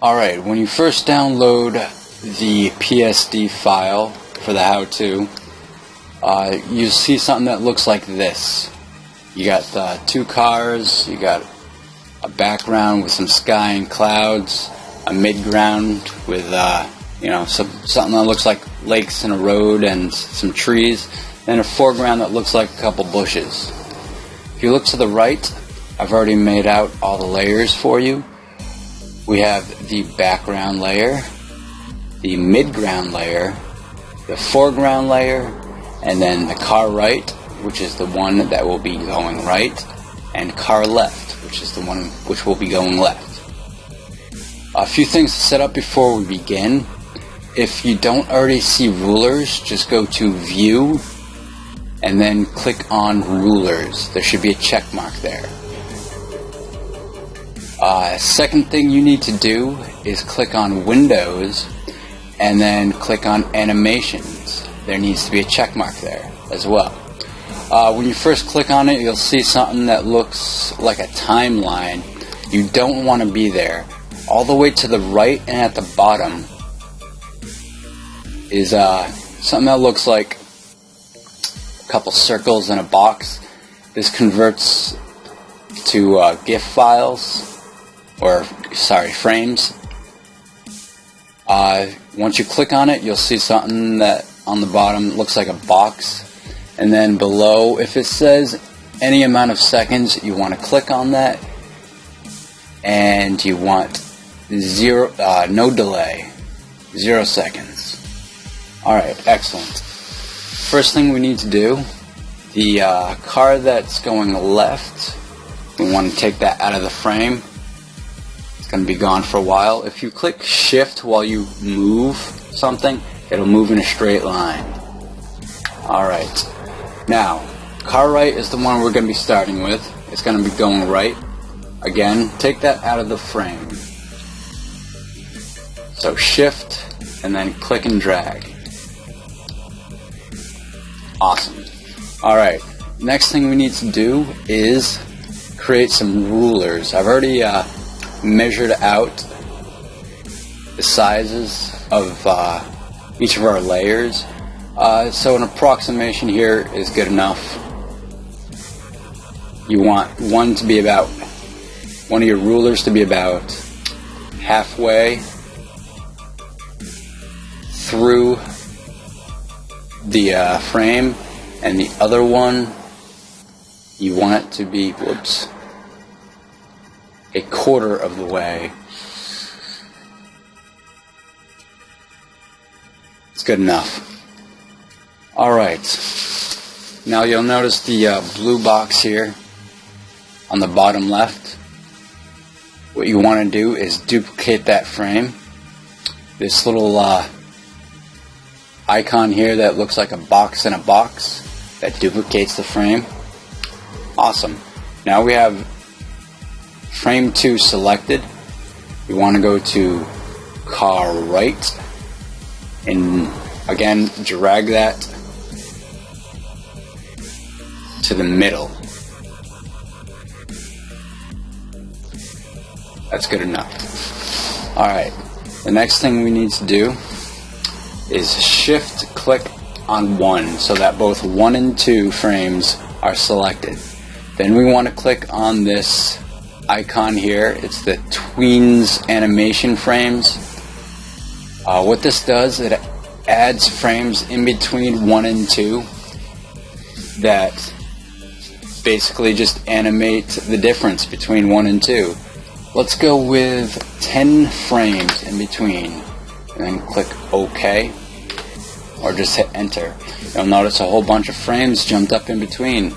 Alright, when you first download the PSD file for the how-to, you see something that looks like this. You got two cars, you got a background with some sky and clouds, a midground with something that looks like lakes and a road and some trees, and a foreground that looks like a couple bushes. If you look to the right, I've already made out all the layers for you. We have the background layer, the midground layer, the foreground layer, and then the car right, which is the one that will be going right, and car left, which is the one which will be going left. A few things to set up before we begin. If you don't already see rulers, just go to View and then click on Rulers. There should be a check mark there. Second thing you need to do is click on Windows and then click on Animations. There needs to be a check mark there as well. When you first click on it, you'll see something that looks like a timeline. You don't want to be there. All the way to the right and at the bottom is something that looks like a couple circles in a box. This converts to GIF files, frames. Once you click on it, you'll see something that on the bottom looks like a box, and then below, if it says any amount of seconds, you want to click on that, and you want no delay, 0 seconds. Alright, excellent. First thing we need to do, the car that's going left, we want to take that out of the frame. It's going to be gone for a while. If you click shift while you move something, it'll move in a straight line. Alright, now car right is the one we're going to be starting with. It's going to be going right. Again, take that out of the frame. So shift and then click and drag. Awesome. Alright, next thing we need to do is create some rulers. I've already measured out the sizes of each of our layers, so an approximation here is good enough. You want one of your rulers to be about halfway through the frame, and the other one you want it to be a quarter of the way. It's good enough. Alright, now you'll notice the blue box here on the bottom left. What you want to do is duplicate that frame. This little icon here that looks like a box in a box, that duplicates the frame. Awesome. Now we have frame 2 selected. We want to go to car right and again drag that to the middle. That's good enough. Alright, the next thing we need to do is shift click on 1 so that both 1 and 2 frames are selected. Then we want to click on this icon here. It's the Tweens animation frames. What this does, it adds frames in between 1 and 2 that basically just animate the difference between 1 and 2. Let's go with 10 frames in between, and then click OK, or just hit enter. You'll notice a whole bunch of frames jumped up in between.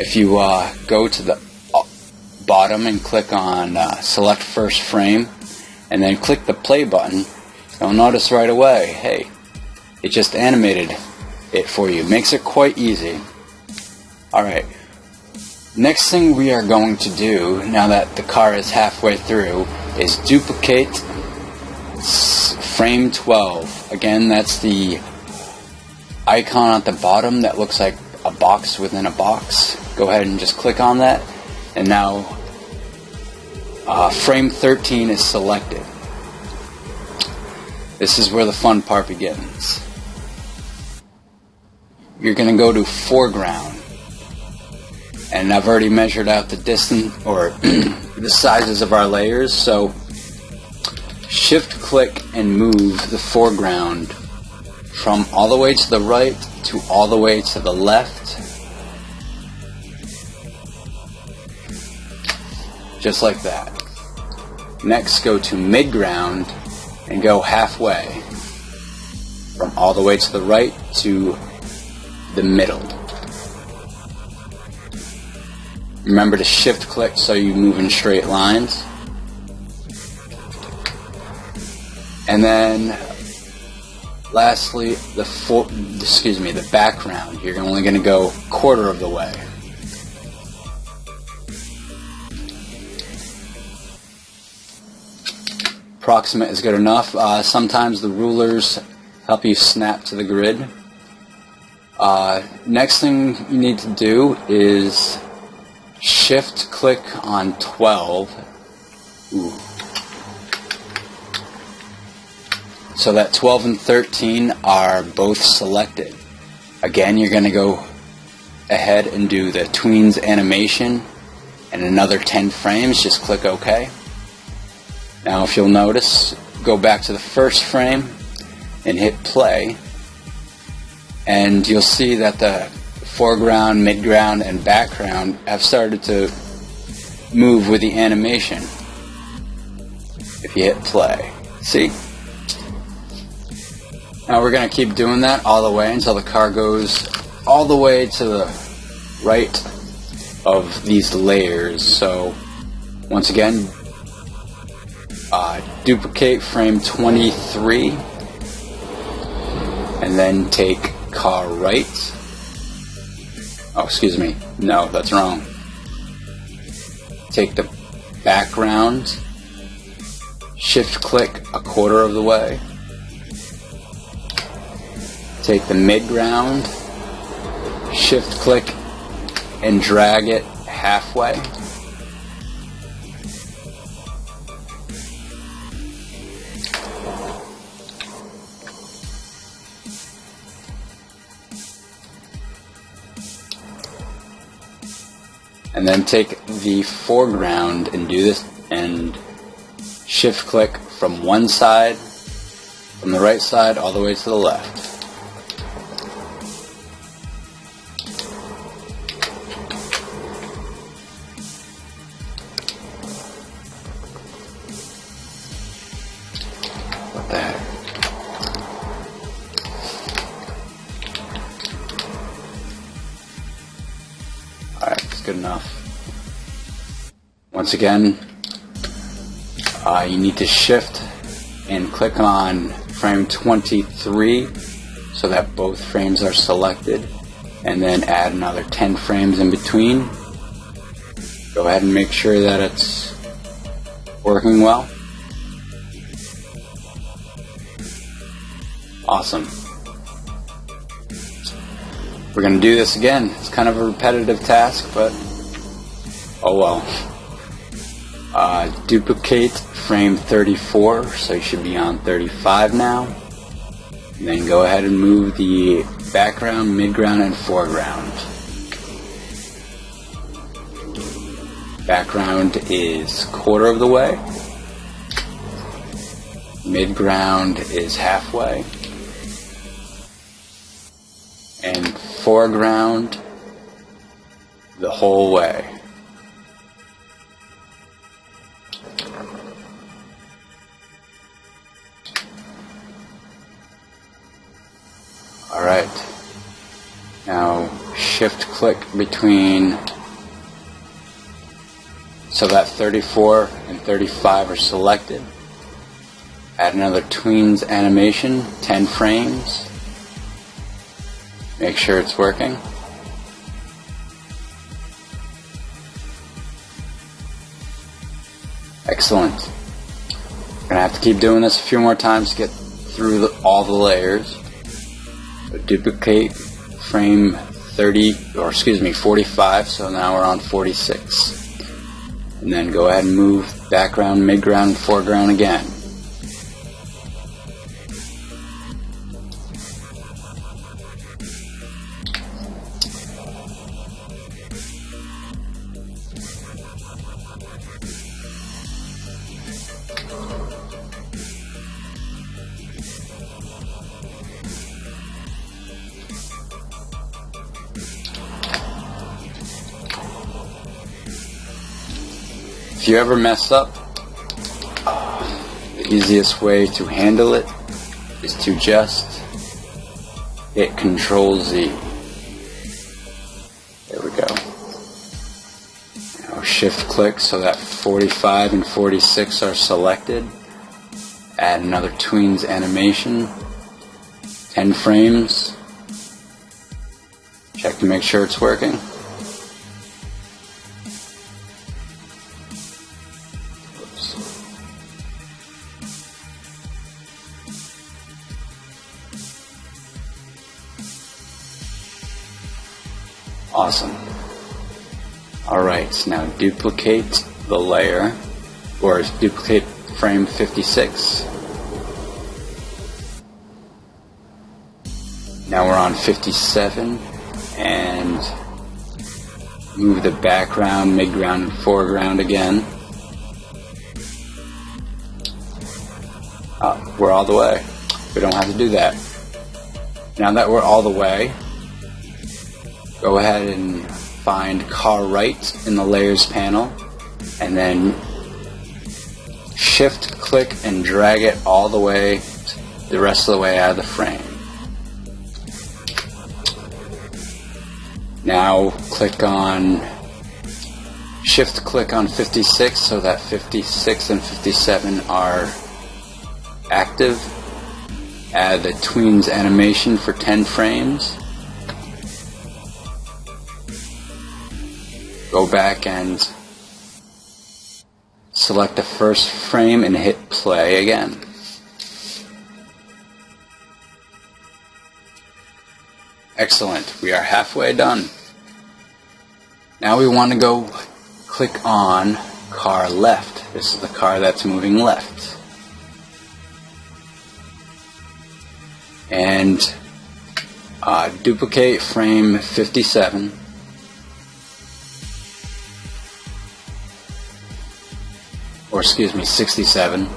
If you go to the bottom and click on select first frame and then click the play button, you'll notice right away, hey, it just animated it for you. Makes it quite easy. Alright, next thing we are going to do, now that the car is halfway through, is duplicate frame 12. Again, that's the icon at the bottom that looks like a box within a box. Go ahead and just click on that, and now frame 13 is selected. This is where the fun part begins. You're going to go to foreground, and I've already measured out the distance or the sizes of our layers, so shift click and move the foreground from all the way to the right to all the way to the left, just like that. Next, go to midground and go halfway from all the way to the right to the middle. Remember to shift click so you move in straight lines. And then lastly, the background. You're only going to go quarter of the way. Approximate is good enough. Sometimes the rulers help you snap to the grid. Next thing you need to do is shift click on 12. Ooh. So that 12 and 13 are both selected. Again, you're going to go ahead and do the tweens animation and another 10 frames. Just click OK. Now if you'll notice, go back to the first frame and hit play, and you'll see that the foreground, midground, and background have started to move with the animation. If you hit play, see? Now we're going to keep doing that all the way until the car goes all the way to the right of these layers. So once again, duplicate frame 23 and then take car right. Oh, excuse me. No, that's wrong. Take the background, shift click a quarter of the way. Take the midground, shift click and drag it halfway. And then take the foreground and do this, and shift click from one side, from the right side all the way to the left. What the heck? Alright, that's good enough. Once again, you need to shift and click on frame 23 so that both frames are selected, and then add another 10 frames in between. Go ahead and make sure that it's working well. Awesome. We're going to do this again. It's kind of a repetitive task, but oh well. Duplicate frame 34, so you should be on 35 now. And then go ahead and move the background, midground, and foreground. Background is quarter of the way. Midground is halfway. And foreground the whole way. Alright, now shift click between, so that 34 and 35 are selected. Add another tweens animation, 10 frames. Make sure it's working. Excellent. We're gonna have to keep doing this a few more times to get through all the layers. So duplicate frame 45, so now we're on 46. And then go ahead and move background, midground, foreground again. If you ever mess up, the easiest way to handle it is to just hit Control-Z. There we go. Now shift-click so that 45 and 46 are selected. Add another Tweens animation. 10 frames. Check to make sure it's working. Awesome. Alright, now duplicate the layer, or duplicate frame 56. Now we're on 57, and move the background, midground, and foreground again. We're all the way. We don't have to do that. Now that we're all the way, go ahead and find Car Right in the Layers panel, and then shift click and drag it all the way, the rest of the way out of the frame. Now shift click on 56 so that 56 and 57 are active. Add the Tweens animation for 10 frames. Go back and select the first frame and hit play again. Excellent. We are halfway done. Now we want to go click on car left. This is the car that's moving left. And duplicate frame 57. Or excuse me, 67,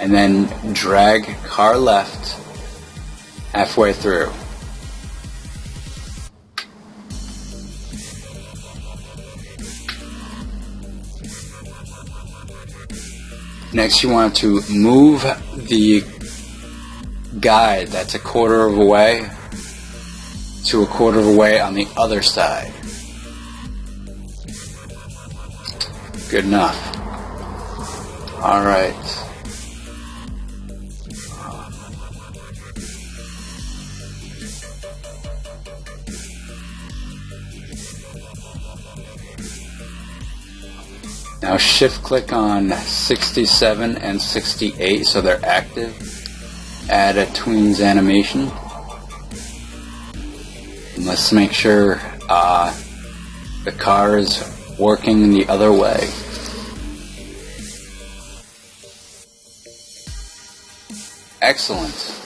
and then drag car left halfway through. Next you want to move the guide that's a quarter of a way to a quarter of a way on the other side. Good enough. Alright. Now shift click on 67 and 68 so they're active. Add a Tweens animation. And let's make sure the car is working the other way. Excellent.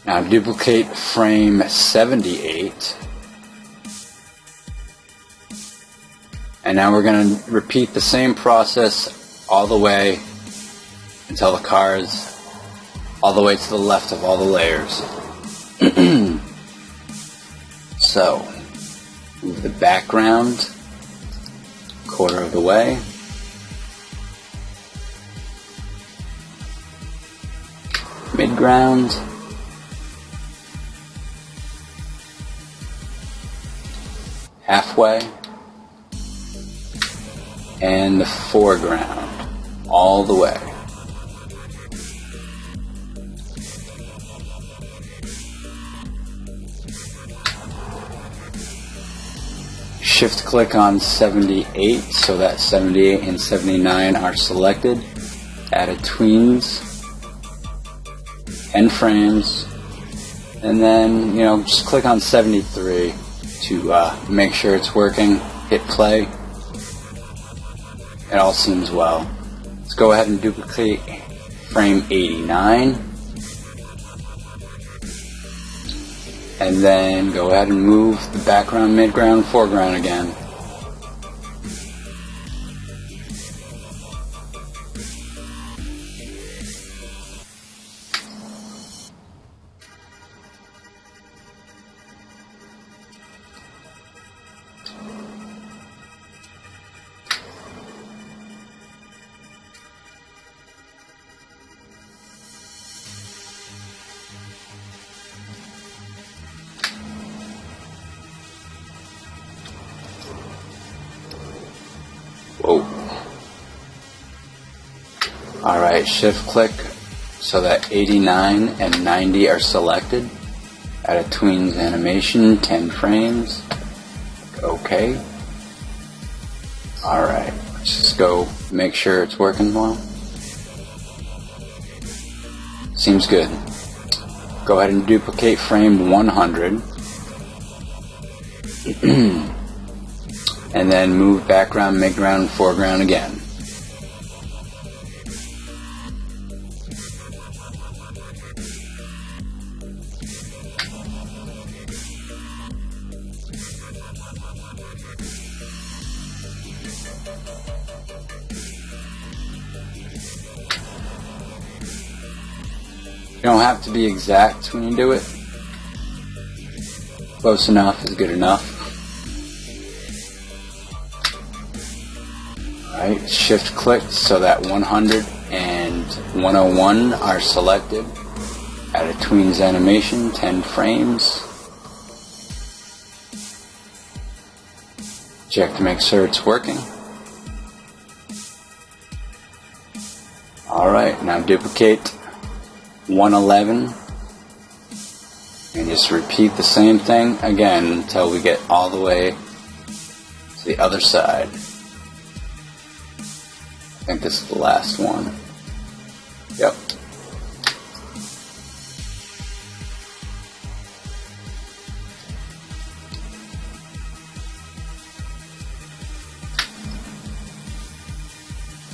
Now duplicate frame 78. And now we're going to repeat the same process all the way until the car is all the way to the left of all the layers. So, move the background quarter of the way. Midground. Halfway. And the foreground all the way. Shift click on 78 so that 78 and 79 are selected. Add a Tweens, 10 frames, and then just click on 73 to make sure it's working. Hit play. It all seems well. Let's go ahead and duplicate frame 89. And then go ahead and move the background, midground, foreground again. Whoa. Alright, shift click so that 89 and 90 are selected. Add a tweens animation, 10 frames. OK. Alright, let's just go make sure it's working well. Seems good. Go ahead and duplicate frame 100. And then move background, midground, foreground again. You don't have to be exact when you do it. Close enough is good enough. Alright, shift click so that 100 and 101 are selected. Add a tweens animation, 10 frames. Check to make sure it's working. Alright, now duplicate 111 and just repeat the same thing again until we get all the way to the other side. I think this is the last one. Yep.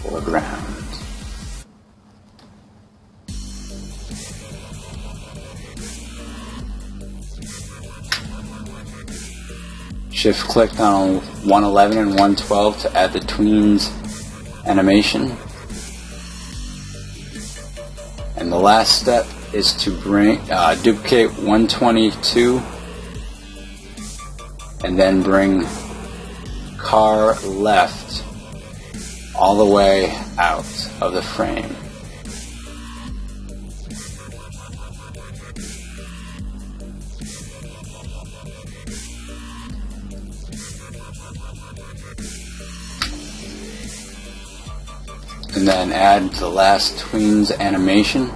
Foreground. Shift click on 111 and 112 to add the tweens animation. And the last step is to duplicate 122 and then bring car left all the way out of the frame. And then add the last tweens animation.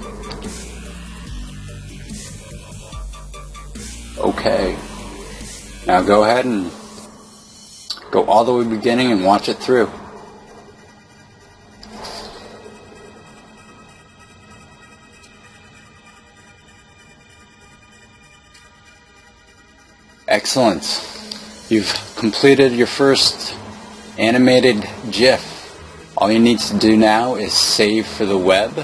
Okay. Now go ahead and go all the way to the beginning and watch it through. Excellent. You've completed your first animated GIF. All you need to do now is save for the web.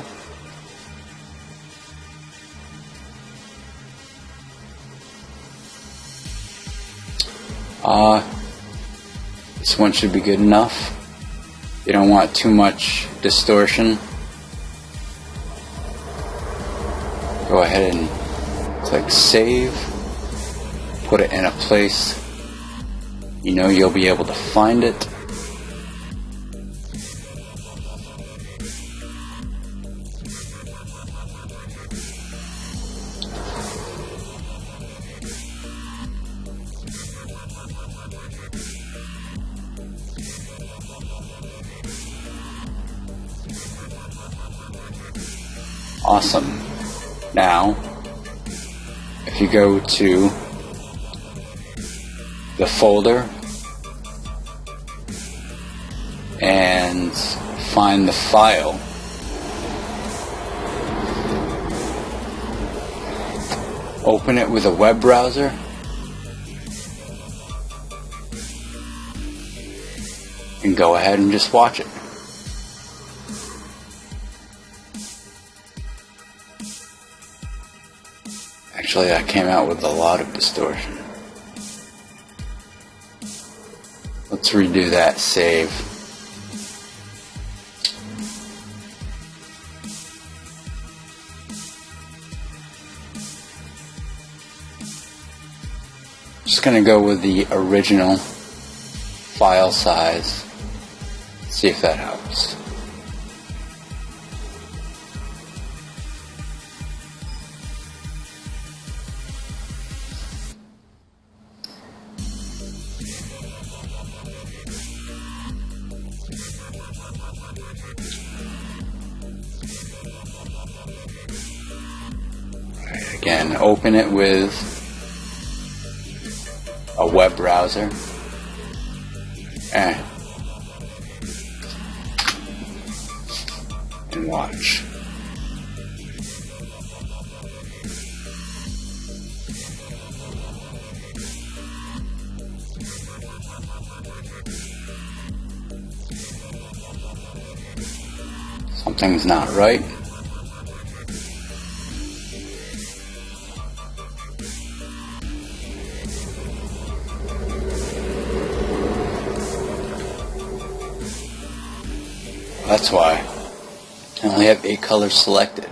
This one should be good enough. You don't want too much distortion. Go ahead and click save. Put it in a place you know you'll be able to find it. Awesome. Now, if you go to the folder and find the file, open it with a web browser, and go ahead and just watch it. Actually, I came out with a lot of distortion. Let's redo that save. Just going to go with the original file size. See if that helps. Right, again, open it with a web browser. And watch. Something's not right. That's why I only have 8 colors selected.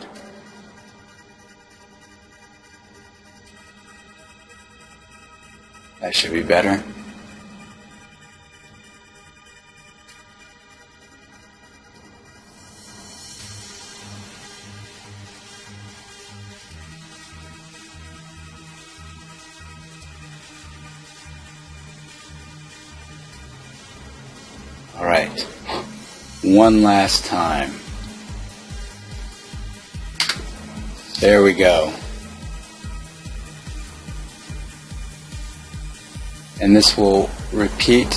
That should be better. All right. One last time. There we go. And this will repeat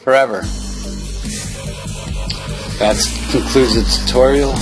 forever. That concludes the tutorial.